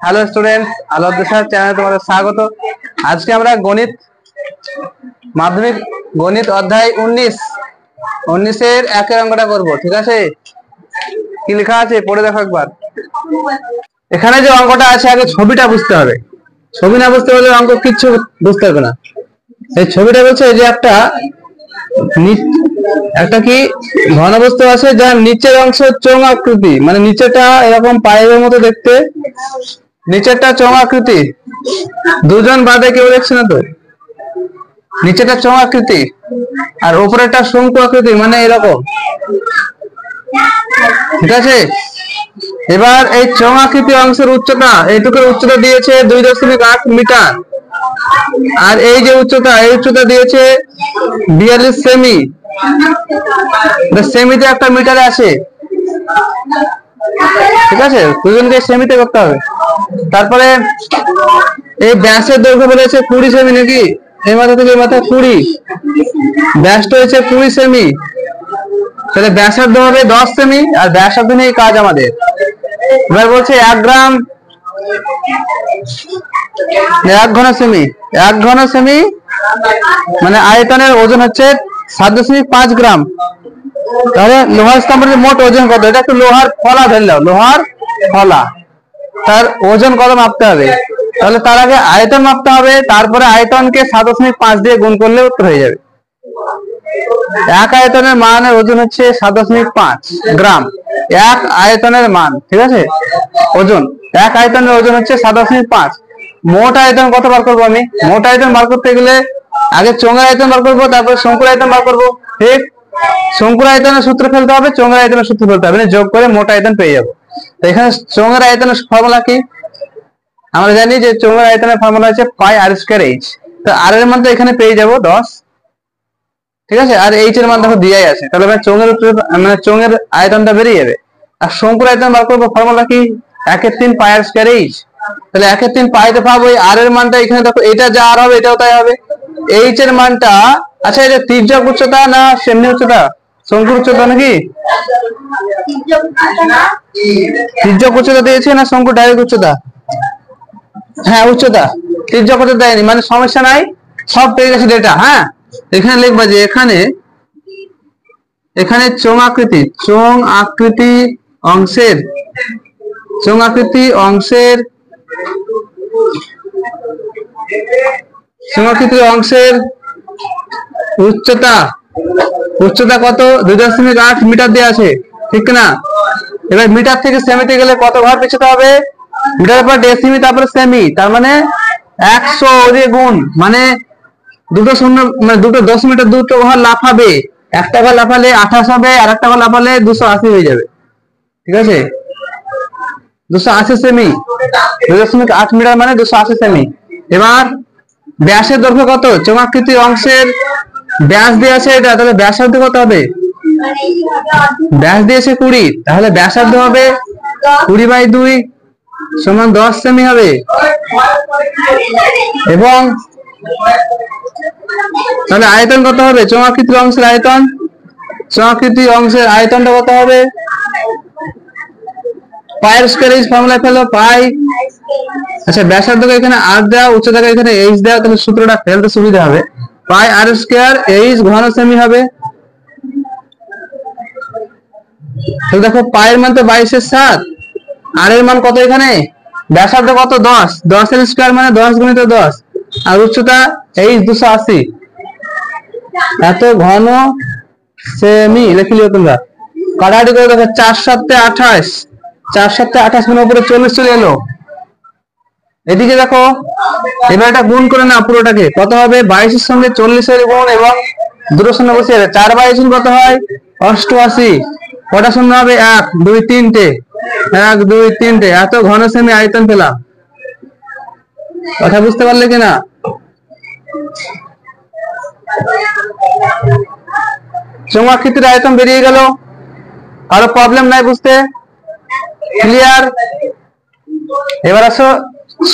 Hello students, আলোর দিশা চ্যানেলে তোমাদের স্বাগত। আজকে আমরা গণিত মাধ্যমিক গণিত অধ্যায় 19 এর একের অঙ্কটা করব। ঠিক আছে, কি লেখা আছে পড়ে দেখো একবার। এখানে যে অঙ্কটা আছে আগে ছবিটা বুঝতে হবে, ছবি না বুঝতে পারলে অঙ্ক কিচ্ছু বুঝতে পারবে না। এই ছবিটা বলছে যে একটা কি ঘনবস্তু আছে যার নিচের অংশ চোঙ আকৃতি, মানে নিচেটা এরকম পাইপের মতো দেখতে, নিচেরটা চোঙ আকৃতি। দুজন বাদে কেউ দেখছে না তো। নিচেটা চোঙ আকৃতি আর উপরেরটা শঙ্কু আকৃতি, মানে এরকম। ঠিক আছে, এবার এই চোঙ আকৃতি অংশের উচ্চতা, এইটুকুর উচ্চতা দিয়েছে 2.8 মিটার, আর এই যে উচ্চতা, এই উচ্চতা দিয়েছে 42 সেমি। সেমিতে একটা মিটারে আসে। ঠিক আছে, দুজনকে সেমিতে করতে হবে। তারপরে এই ব্যাসের দৈর্ঘ্য বলেছে 20 সেমি, নাকি এই মাথা থেকে এই মাথা 20, ব্যাসটা হয়েছে 20 সেমি। তাহলে ব্যাসার্ধ হবে 10 সেমি, আর ব্যাসার্ধ নিয়ে কাজ আমাদের। এবার বলছে 1 গ্রাম 1 ঘন সেমি, 1 ঘন সেমি মানে আয়তনের ওজন হচ্ছে 7.5 গ্রাম। তাহলে লোহার স্তম্ভের মোট ওজন কত? এটা একটু লোহার ফলা ধরে নাও, লোহার ফলা, তার ওজন কত মাপতে হবে। তাহলে তার আগে আয়তন মাপতে হবে, তারপরে আয়তনকে 7.5 দিয়ে গুণ করলে উত্তর হয়ে যাবে। এক আয়তনের মানের ওজন হচ্ছে 7.5 গ্রাম, এক আয়তনের মান। ঠিক আছে, ওজন, এক আয়তনের ওজন হচ্ছে 7.5। মোট আয়তন কত বার করবো আমি? মোট আয়তন বার করতে গেলে আগে চোঙের আয়তন বার করবো, তারপরে শঙ্কুর আয়তন বার করবো। ঠিক, শঙ্কুর আয়তনের সূত্র ফেলতে হবে, চোঙের আয়তনের সূত্র ফেলতে হবে, যোগ করে মোট আয়তন পেয়ে যাবো। তো এখানে চোঙের আয়তনের ফর্মুলা কি? আমরা জানি যে চোঙের আয়তনের ফর্মুলা হচ্ছে পাই আর স্কয়ার এইচ। তো আর এর মান তো এখানে পেয়ে যাবো 10। ঠিক আছে, আর এইচ এর মান দেখো দিয়াই আছে, তাহলে চোঙের মানে চোঙের আয়তনটা বেরিয়ে যাবে। আর শঙ্কুর আয়তন বার করবো, ফর্মুলা কি? 1/3 পাই আর স্কয়ার এইচ। তাহলে 1/3 পাইতে পাবো, আর এর মানটা এখানে দেখো, এটা যা আর হবে এটাও তাই হবে। এইচ এর মানটা, আচ্ছা এটা তির্যক উচ্চতা না সেমনি উচ্চতা? শঙ্কুর উচ্চতা নাকি তির্যক উচ্চতা দিয়েছে না শঙ্কুর ডাইরেক্ট উচ্চতা? হ্যাঁ উচ্চতা, তির্যক উচ্চতা দেয়নি, মানে সমস্যা নাই, সব পেয়ে গেছে ডেটা। হ্যাঁ, এখানে লিখবা যে এখানে চোঙ আকৃতি অংশের উচ্চতা কত? 2.8 মিটার দেওয়া আছে, ঠিক না? এবার মিটার থেকে সেমিতে গেলে কত ঘর পেছাতে হবে? মিটার পর ডেসিমি, তারপরে সেমি, তার মানে 100 দিয়ে গুণ, মানে দুটো শূন্য, মানে দুটো দশমিটার দুটো ঘর লাফাবে। একটা ঘর লাফালে 28 হবে, আর একটা ঘর লাফালে 280 হয়ে যাবে। ঠিক আছে, 280 সেমি, 2.8 মিটার মানে 280 সেমি। এবার ব্যাসের দৈর্ঘ্য কত? চোঙাকৃতি অংশের ব্যাস দিয়ে আছে এটা, তাহলে ব্যাসার্ধ কত হবে? ব্যাস দিয়েছে 20, তাহলে ব্যাসার্ধ হবে 20/2 সমান 10 সেমি হবে। এবং তাহলে আয়তন কত হবে? চোঙাকৃতি অংশের আয়তনটা কত হবে? পাই স্কয়ার এইচ ফর্মুলা ফেলো, পাই। আচ্ছা, ব্যাসার্ধকে এখানে আর দেওয়া, উচ্চতাকে এখানে এইচ দেওয়া, তাহলে সূত্রটা ফেলতে সুবিধা হবে। পাই আর স্কয়ার এইচ ঘন সেমি হবে। তাহলে দেখো পায়ের মান তো 22/7, আর এর মান কত? এখানে ব্যাসার্ধ কত? 10, 10 এর স্কয়ার মানে 10 গুণিত 10, আর উচ্চতা এইচ 280, এত ঘন সেমি লিখে লিও তোমরা। কাটাকাটি করে দেখো, 4 7 28, 4 7 28 মানে উপরে 40 চলে এলো। এদিকে দেখো, এবার এটা গুণ করে না পুরোটাকে, কত হবে? 22 এর সঙ্গে 40 এর গুণ, এবং দুটো শূন্য বসে যাবে, 4/22 কত হয়? 88। কটা শূন্য হবে? 1 2 3টে, 1 2 3টে। এত ঘন সেমি আয়তন পেলাম। কথা বুঝতে পারলে কিনা? চোঙাকৃতির আয়তন বেরিয়ে গেল, আরো প্রবলেম নাই বুঝতে? ক্লিয়ার? এবার আসো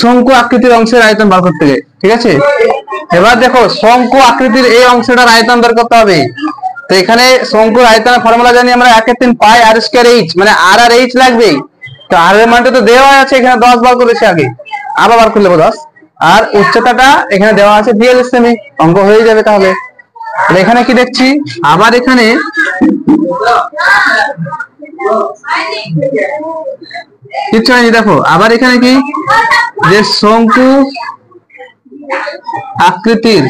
শঙ্কু আকৃতির অংশের আয়তন বার করতে গেলে। ঠিক আছে, এবার দেখো শঙ্কু আকৃতির এই অংশটার আয়তন বের করতে হবে। তো এখানে শঙ্কুর আয়তনের ফর্মুলা জানি আমরা 1/3 পাই আর স্কয়ার এইচ, মানে আর আর এইচ লাগবে। তো আর এর মানটা তো দেওয়া আছে, এখানে 10 বার করেছে আগে, আবার বার করলে 10, আর উচ্চতাটা এখানে দেওয়া আছে 42 সেমি, অঙ্ক হয়ে যাবে তাহলে। এখানে কি দেখছি, আবার এখানে কিচ্ছু হয়নি, দেখো আবার এখানে কি, যে শঙ্কু আকৃতির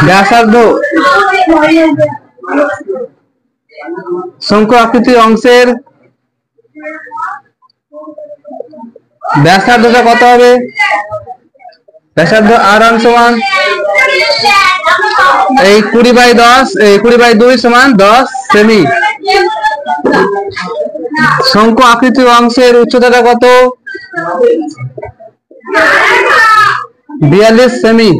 ব্যাসার্ধ, শঙ্কু আকৃতির অংশের ব্যাসার্ধটা কত হবে? ব্যাসার্ধ R1 সমান এই 20/10, এই 20/2 সমান 10 সেমি। শঙ্কু আকৃতির অংশের উচ্চতাটা কত? 42 সেমি।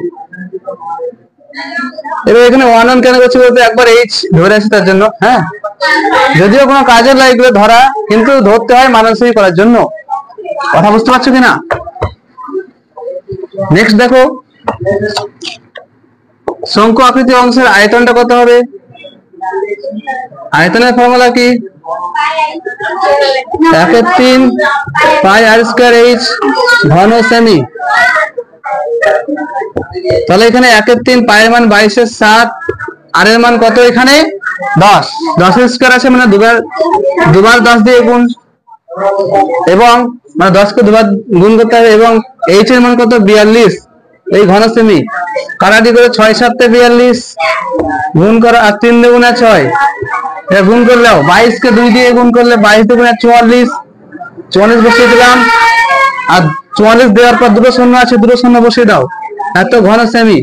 এবার এখানে 1 কেন করছি বলতে, একবার এইচ ধরে আছে তার জন্য। হ্যাঁ, যদিও কোনো কাজের লাগবে ধরা, কিন্তু ধরতে হয় মানানসই করার জন্য। কথা বুঝতে পারছো কিনা? নেক্সট দেখো, শঙ্কু আকৃতির অংশের আয়তনটা কত হবে? আয়তনের ফর্মুলা কি? 1/3 পাই r²h ঘন সেমি। তাহলে এখানে 1/3 পায়ের মান 22/7, আর এর মান কত? এখানে 10, 10² আছে মানে দুবার 10 দিয়ে গুণ, এবং মানে 10 কে দুবার গুণ করতে হবে, এবং h এর মান কত? 42, এই ঘন সেমি। কাটাটি করে 6 7 42 গুণ করো, আর 3 দুগুণে 6, এটা গুণ করলে 22 কে 2 দিয়ে গুণ করলে 22 দুগুণে 44, 44 বসিয়ে দিলাম, আর 44 দেওয়ার পর দুটো শূন্য আছে, দুটো শূন্য বসিয়ে দাও, এত ঘন সেমি।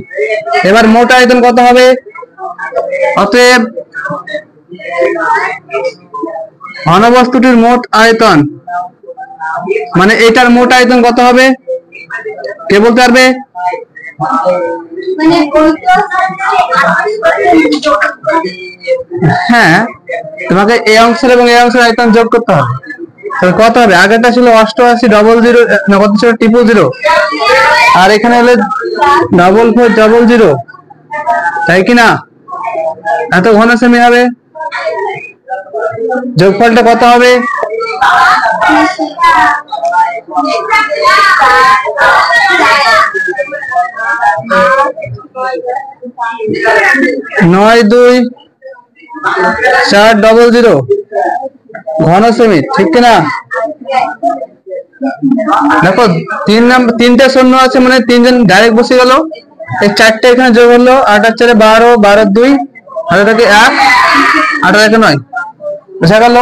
এবার মোট আয়তন কত হবে? অতএব ঘনবস্তুটির মোট আয়তন মানে এটার মোট আয়তন কত হবে? কে বলতে পারবে? হ্যাঁ, তোমাকে এই অংশের এবং এই অংশের আয়তন যোগ করতে হবে। তাহলে কত হবে? আগেরটা ছিল 8800 না কত ছিল? 000, আর এখানে হলো 4400, তাই কি না? এত ঘন সেমি হবে। যোগফলটা কত হবে? 92,400 ঘন সেমি, ঠিক কিনা? দেখো 3টে শূন্য আছে মানে 3 জন ডাইরেক্ট বসে গেল, এই 4টে এখানে যোগ হলো, 8 আর 4 12, 12 2, আর এটাকে 1, 8 আর 1 9, বুঝা গেল?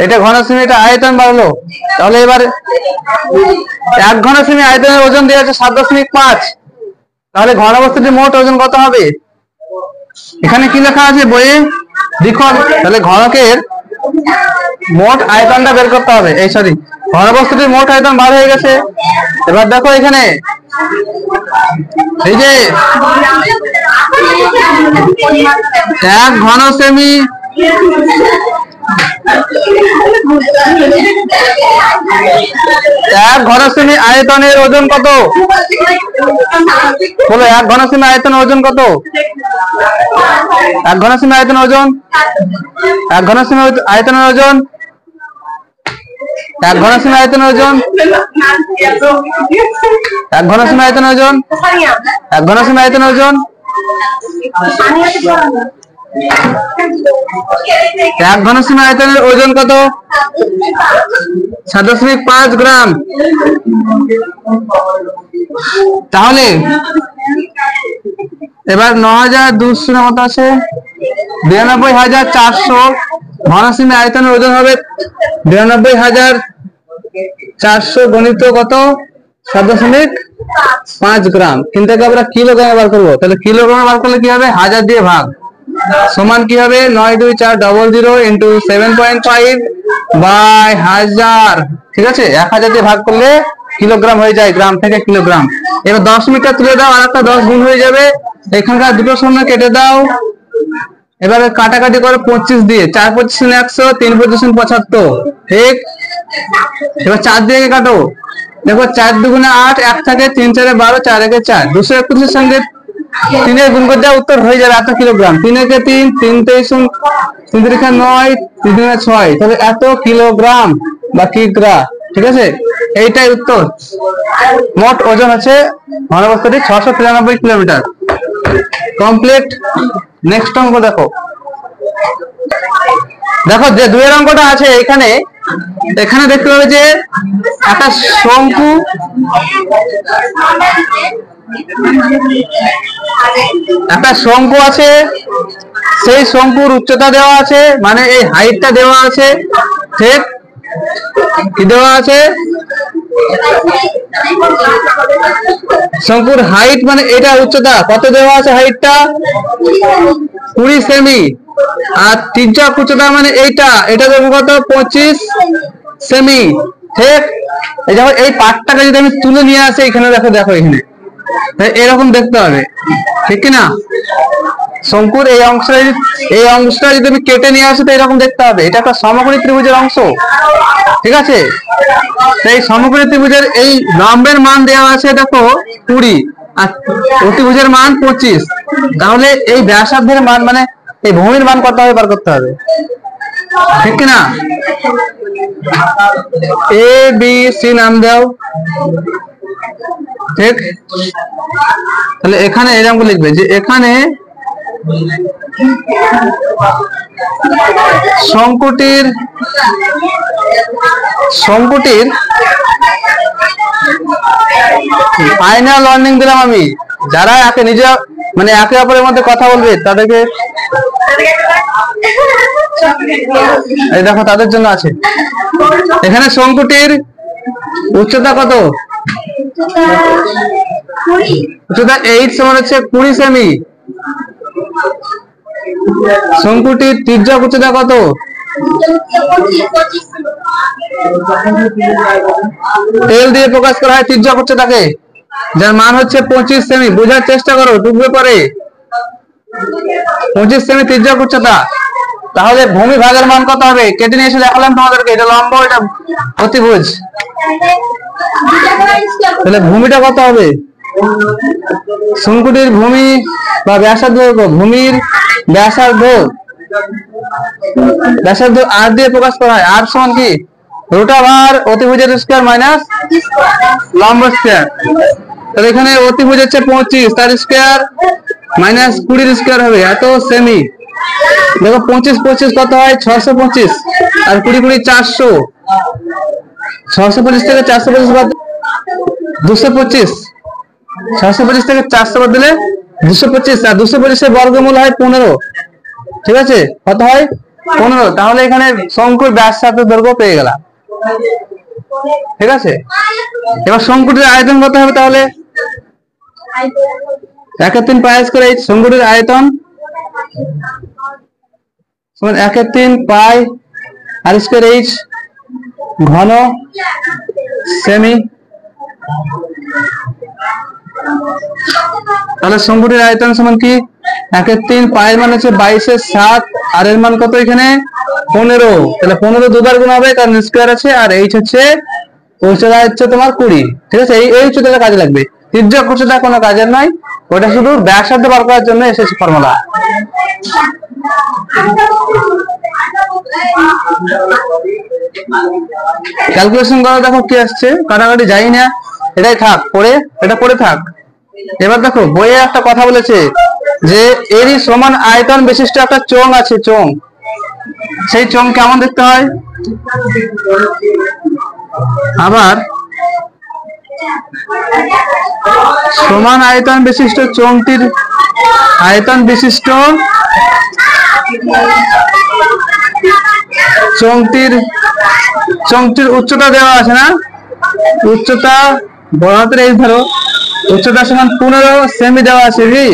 এটা ঘন সেমি, এটা আয়তন বাড়লো। তাহলে এবার 1 ঘন সেমি আয়তনের ওজন দেওয়া আছে 7.5, তাহলে ঘনবস্তুটির মোট ওজন কত হবে? এখানে কি লেখা আছে বইয়ে? দেখো, তাহলে ঘনকের মোট আয়তনটা বের করতে হবে। এই সরি, ঘনবস্তুটির মোট আয়তন বার হয়ে গেছে। এবার দেখো এখানে এই যে 1 ঘন সেমি 1 ঘন সেমি আয়তনের ওজন কত? বলো, 1 ঘন সেমি আয়তনের ওজন কত? 1 ঘন সেমি আয়তনের ওজন, 1 ঘন সেমি আয়তনের ওজন, 1 ঘন সেমি আয়তনের ওজন, 1 ঘন সেমি আয়তনের ওজন, 1 ঘন সেমি আয়তনের ওজন, 1 ঘন সেমি আয়তনের ওজন কত? 7.5 গ্রাম। তাহলে এবার 9200 মতো আছে, 92,400 ঘন সেমি আয়তনের ওজন হবে 92,400 গণিত কত? 7.5 গ্রাম। কিন্তু আমরা কিলোগ্রামে বার করবো, তাহলে কিলোগ্রামে বার করলে কি হবে? 1000 দিয়ে ভাগ, সমান কি হবে? 92,400 ইন্টু 7.5 বাই 1000, ঠিক আছে? 1000 দিয়ে ভাগ করলে কিলোগ্রাম হয়ে যায়, গ্রাম থেকে কিলোগ্রাম। এবার 10 মিটার তুলে দাও, আর একটা 10 গুণ হয়ে যাবে, এখানকার দুটো শূন্য কেটে দাও। এবারে কাটাকাটি করে 25 দিয়ে, 4 25 100, 3 25 75, ঠিক? এবার 4 দিয়ে কাটো, দেখো 4 দুগুণে 8, 1 থাকে, 3 4 12, 4 1 4, 231 এর সঙ্গে তিনের গুণ করে দেওয়া উত্তর হয়ে যাবে এত কিলোগ্রাম। 3 একে 3, 3 3 3 3 9, 3 3 6, তাহলে এত কিলোগ্রাম বা কিগ্রা। ঠিক আছে, এইটাই উত্তর। মোট ওজন আছে ঘনবস্তুটি 693 কিলোমিটার। কমপ্লিট। নেক্সট অঙ্ক দেখো। দেখো যে দুইয়ের অঙ্কটা আছে এখানে, এখানে দেখতে পাবে যে একটা শঙ্কু, একটা শঙ্কু আছে, সেই শঙ্কুর উচ্চতা দেওয়া আছে, মানে এই হাইটটা দেওয়া আছে। ঠিক কি দেওয়া আছে? শঙ্কুর হাইট মানে এটা উচ্চতা কত দেওয়া আছে, হাইটটা 20 সেমি। আর তির্যক উচ্চতা মানে এইটা, এটা দেবো কত 25 সেমি। ঠিক, এই দেখো এই পার্টটাকে যদি আমি তুলে নিয়ে আসি এখানে, দেখো দেখো এখানে এরকম দেখতে হবে, ঠিক কিনা? শঙ্কুর এই অংশটা যদি আমি কেটে নিয়ে আসি তো এরকম দেখতে হবে। এটা একটা সমকোণী ত্রিভুজের অংশ। ঠিক আছে, এই সমকোণী ত্রিভুজের এই লম্বের মান দেওয়া আছে দেখো 20 আর অতিভুজের মান 25। তাহলে এই ব্যাসার্ধের মান মানে এই ভূমির মান কত হবে বার করতে হবে, ঠিক কিনা? এ বি সি নাম দাও। ঠিক, তাহলে এখানে এরকম লিখবে যে এখানে শঙ্কুটির ফাইনাল ওয়ার্নিং দিলাম আমি। যারা নিজে মানে একে অপরের মধ্যে কথা বলবে তাদেরকে এই দেখো তাদের জন্য আছে। এখানে শঙ্কুটির উচ্চতা কত? উচ্চতা 8 সমান হচ্ছে 20 সেমি। শঙ্কুটির তির্যক উচ্চতা কত? তেল দিয়ে প্রকাশ করা হয় তির্যক উচ্চতাকে, যার মান হচ্ছে 25 সেমি। বোঝার চেষ্টা করো, ডুববে পরে 25 সেমি তির্যক উচ্চতা। তাহলে ভূমি ভাগের মান কত হবে? কেটে নিয়ে এসে দেখালাম তোমাদেরকে, এটা লম্ব, এটা অতিভুজ। তাহলে ভূমিটা কত হবে? শঙ্কুটির ভূমি বা ব্যাসার্ধ, ভূমির ব্যাসার্ধ আর দিয়ে প্রকাশ করা হয়। আর সমান কি? রুট অতিভুজের স্কয়ার মাইনাস লম্ব স্কয়ার। তাহলে এখানে অতিভুজ হচ্ছে 25, তার স্কয়ার মাইনাস 20 স্কয়ার হবে এত সেমি। দেখো 25 25 কত হয়? 625 আর 20 20 400। 625 থেকে 425 বাদ 225। 625 থেকে 400 বাদ দিলে 225, আর 225 এর বর্গমূল হয় 15। ঠিক আছে, কত হয়? 15। তাহলে এখানে শঙ্কুর ব্যাসার্ধ দৈর্ঘ্য পেয়ে গেলাম। ঠিক আছে, এবার শঙ্কুটির আয়তন কত হবে? তাহলে 1/3 পাই স্কয়ার h। শঙ্কুটির আয়তন সমান 1/3 পাই আর স্কয়ার h ঘন সেমি। তাহলে শঙ্কুটির আয়তন সমান কি? 1/3 পাই মান হচ্ছে 22/7 আর এর মান কত এখানে? 15। তাহলে 15 দুবার গুণ হবে কারণ স্কয়ার আছে, আর h হচ্ছে উচ্চতা হচ্ছে তোমার 20। ঠিক আছে, এই উচ্চতাটা কাজে লাগবে। তির্যক উচ্চতা কোনো কাজের নয়, ওটা শুধু ব্যাসার্ধ বার করার জন্য এসেছে ফর্মুলা। ক্যালকুলেশন করো, দেখো কি আসছে। কাটাকাটি যাই না, এটাই থাক, এটা পড়ে থাক। এবার দেখো বইয়ে একটা কথা বলেছে যে এরই সমান আয়তন বিশিষ্ট একটা চোঙ আছে, চোঙ। সেই চোঙ কেমন দেখতে হয়? আবার সমান আয়তন বিশিষ্ট চোঙটির আয়তন বিশিষ্ট চোঙটির উচ্চতা দেওয়া আছে না? উচ্চতা বড় হাতের এই ধরো, উচ্চতা সমান 15 সেমি দেওয়া আছে কি?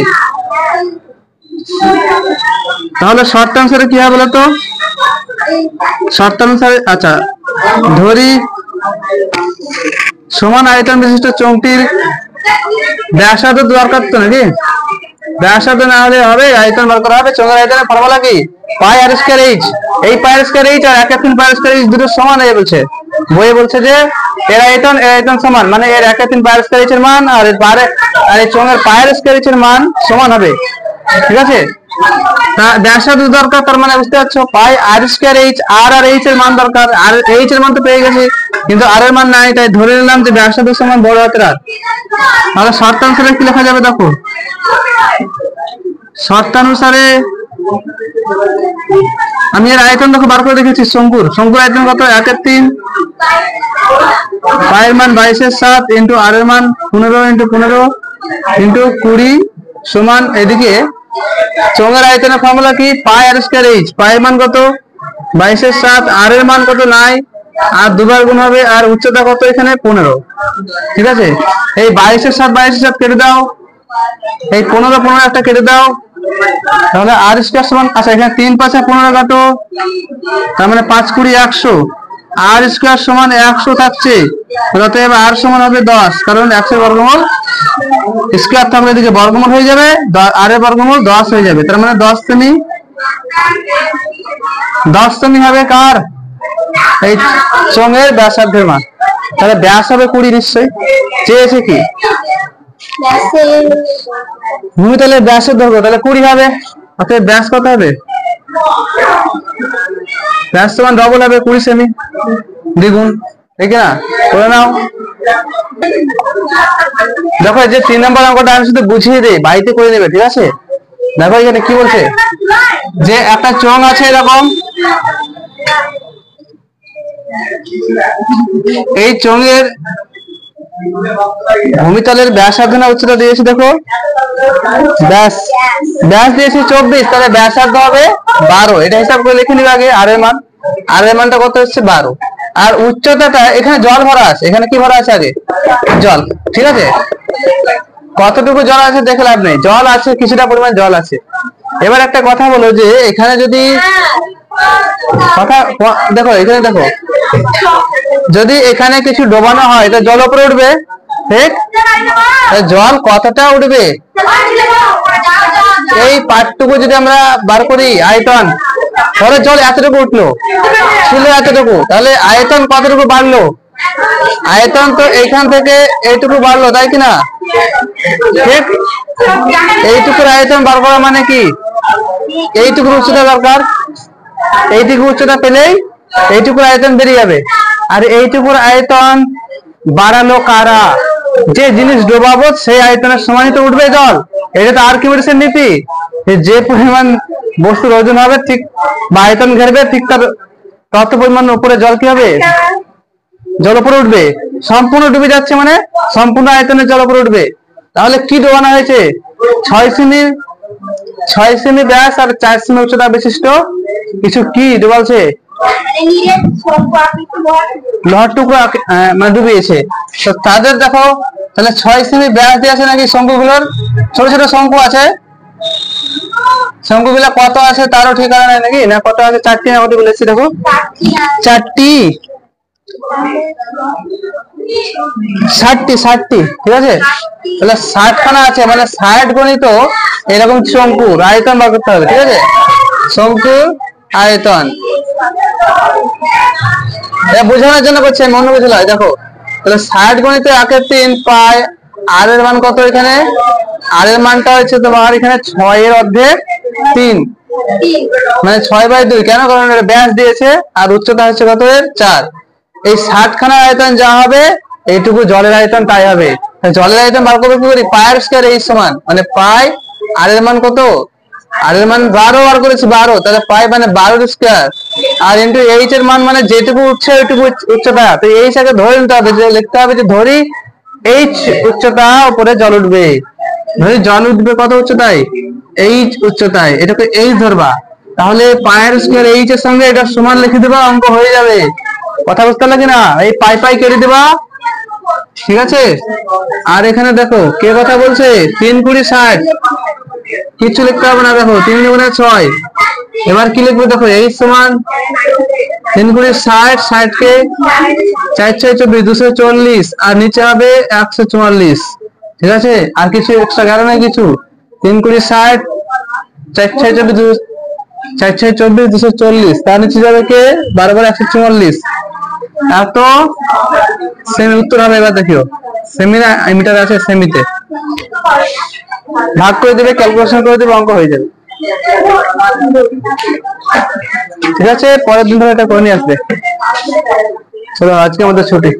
তাহলে শর্তানুসারে কি হবে বলতো? শর্তানুসারে আচ্ছা ধরি সমান আয়তন বিশিষ্ট চোঙটির ব্যাসার্ধ দরকার তো নাকি? ব্যাসার্ধ না হলে হবে, আয়তন বার করা হবে। চোঙের আয়তনের ফর্মুলা কি? পাই আর স্কয়ার h। এই পাই আর স্কয়ার h আর 1/3 পাই আর স্কয়ার h দুটো সমান হয়ে বলছে বইয়ে, বলছে যে এর আয়তন সমান, মানে এর 1/3 পায়ের স্কয়ার এইচ এর মান আর এর এই চোঙের পায়ের স্কয়ার এইচ এর মান সমান হবে। ঠিক আছে, ব্যাসার্ধ দরকার, তার মানে বুঝতে পারছো পাই আর স্কয়ার এইচ, আর এইচ এর মান দরকার, আর এইচ এর মান তো পেয়ে গেছি কিন্তু আর এর মান নাই, তাই ধরে নিলাম যে ব্যাসার্ধ সমান বড় হাতের আর। তাহলে শর্তানুসারে কি লেখা যাবে দেখো, শর্তানুসারে আমি এর আয়তন দেখো বার করে রেখেছি। শঙ্কুর আয়তন কত? 1/3, পায়ের মান 22/7 ইন্টু আর এর মান 15 ইন্টু 15 ইন্টু 20 সমান, এদিকে চোঙের আয়তনের ফর্মুলা কি? পাই আর স্কয়ার এইচ, পায়ের মান কত? 22/7, আর এর মান কত নাই, আর দুবার গুণ হবে, আর উচ্চতা কত এখানে? 15। ঠিক আছে, এই 22/7 কেটে দাও, এই 15 একটা কেটে দাও, তাহলে আর স্কয়ার সমান, আচ্ছা এখানে 3 5 15 কাটো, তার মানে 5 20 100, আর স্কয়ার সমান 100 থাকছে, অতএব আর সমান হবে 10, কারণ 100 এর বর্গমূল স্কয়ার থাকলে এদিকে বর্গমূল হয়ে যাবে, আর এর বর্গমূল 10 হয়ে যাবে, তার মানে 10 সেমি হবে কার? এই চোঙের ব্যাসার্ধের মান। তাহলে ব্যাস হবে 20 নিশ্চয়ই, চেয়েছে কি তাহলে ব্যাসের দৈর্ঘ্য, তাহলে 20 হবে, অতএব ব্যাস কত হবে? ব্যাস সমান ডবল হবে 20 সেমি, দ্বিগুণ। ঠিক না, করে নাও। দেখো যে 3 নম্বর অঙ্কটা আমি শুধু বুঝিয়ে দিই, বাড়িতে করে নেবে। ঠিক আছে, দেখো এখানে কি বলছে, যে একটা চোঙ আছে এরকম, এই চোঙের ভূমিতলের ব্যাসার্ধ না উচ্চতা দিয়েছে, দেখো ব্যাস দিয়েছে 24, তাহলে ব্যাসার্ধ হবে 12, এটা হিসাব করে লিখে নিবে আগে। আর এর মানটা কত হচ্ছে? 12, আর উচ্চতাটা এখানে জল ভরা আছে, এখানে কি ভরা আছে? আগে জল। ঠিক আছে, কতটুকু জল আছে দেখে লাভ নেই, জল আছে কিছুটা পরিমাণ জল আছে। এবার একটা কথা বলো, যে এখানে যদি কথা দেখো, এখানে দেখো যদি এখানে কিছু ডোবানো হয় এটা জল উপরে উঠবে, ঠিক? জল কতটা উঠবে? এই পার্টটুকু যদি আমরা বার করি আয়তন, ধরো জল এতটুকু উঠলো, ছিল এতটুকু, তাহলে আয়তন কতটুকু বাড়লো? আয়তন তো এইখান থেকে এইটুকু বাড়লো, তাই কিনা? ঠিক, এইটুকুর আয়তন বার করা মানে কি? এইটুকুর উচ্চতা দরকার, এইটুকু উচ্চতা পেলেই এইটুকুর আয়তন বেরিয়ে যাবে। আর এইটুকুর আয়তন বাড়ালো কারা? যে জিনিস ডোবাবো সেই আয়তনের সমানই তো উঠবে জল। এটা তো আর্কিমিডিসের নীতি, যে পরিমাণ বস্তুর ওজন হবে ঠিক বা আয়তন ঘেরবে, ঠিক তার তত পরিমাণ উপরে জল কি হবে? জল উপরে উঠবে। সম্পূর্ণ ডুবে যাচ্ছে মানে সম্পূর্ণ আয়তনের জল উপরে উঠবে। তাহলে কি ডোবানো হয়েছে? 6 সেমি ব্যাস আর 4 সেমি উচ্চতা বিশিষ্ট কিছু কি ডুবালছে? লোহার টুকরো মানে ডুবিয়েছে। তো তাদের দেখো, তাহলে 6 সেমি ব্যাস দিয়ে আছে নাকি শঙ্কুগুলোর? ছোট ছোট শঙ্কু আছে, শঙ্কুগুলো কত আছে তারও ঠিকানা নেই নাকি? না কত আছে? 4টি না কত বলেছি? দেখো 4টি, 60টি। ঠিক আছে, তাহলে 60 খানা আছে, মানে 60 গণিত এরকম শঙ্কুর আয়তন বার করতে হবে। ঠিক আছে, শঙ্কুর আয়তন এটা বোঝানোর জন্য করছে, মনে বুঝলো। দেখো তাহলে 60 গণিত 1/3 পাই, আর এর মান কত? এখানে আর এর মানটা হচ্ছে তোমার এখানে 6 এর অর্ধেক 3, মানে 6/2। কেন? কারণ এটা ব্যাস দিয়েছে আর উচ্চতা হচ্ছে কত? 4। এই 60 খানা আয়তন যা হবে এইটুকু জলের আয়তন তাই হবে। জলের আয়তন বার করবো কি করি? পায়ের স্কয়ার এইচ সমান, মানে পাই আর এর মান কত? আর এর মান 12 বার করেছি, 12, তাহলে পাই মানে 12 স্কয়ার, আর ইন্টু এইচ এর মান মানে যেটুকু উঠছে ওইটুকু উচ্চতা। তো এইচ আগে ধরে নিতে হবে, যে লিখতে হবে যে ধরি এইচ উচ্চতা উপরে জল উঠবে, ধরি জল উঠবে কত উচ্চতায়? এইচ উচ্চতায়, এটাকে এইচ ধরবা। তাহলে পায়ের স্কয়ার এইচ এর সঙ্গে এটা সমান লিখে দেবা, অঙ্ক হয়ে যাবে। কথা বুঝতে লাগে না? এই পাই কেটে দেবা। ঠিক আছে, আর এখানে দেখো কে কথা বলছে? 3 20 60, কিছু লিখতে হবে না। দেখো 3 গুণে 6, এবার কি লিখবো? দেখো এইচ সমান 3 20 60, 60 কে 4 6 24, 240, আর নিচে হবে 144। ঠিক আছে, আর কিছু এক্সট্রা গেল না কিছু? 3 20 60, 4 6 24, 4 6 24, 240, তার নিচে যাবে কে? 12 144। এত সেমি উত্তর হবে। এবার দেখিও সেমি না মিটার আছে, সেমিতে ভাগ করে দেবে, ক্যালকুলেশন করে দেবে, অঙ্ক হয়ে যাবে। ঠিক আছে, পরের দিন ধরে এটা করে নিয়ে আসবে। চলো আজকে আমাদের ছুটি।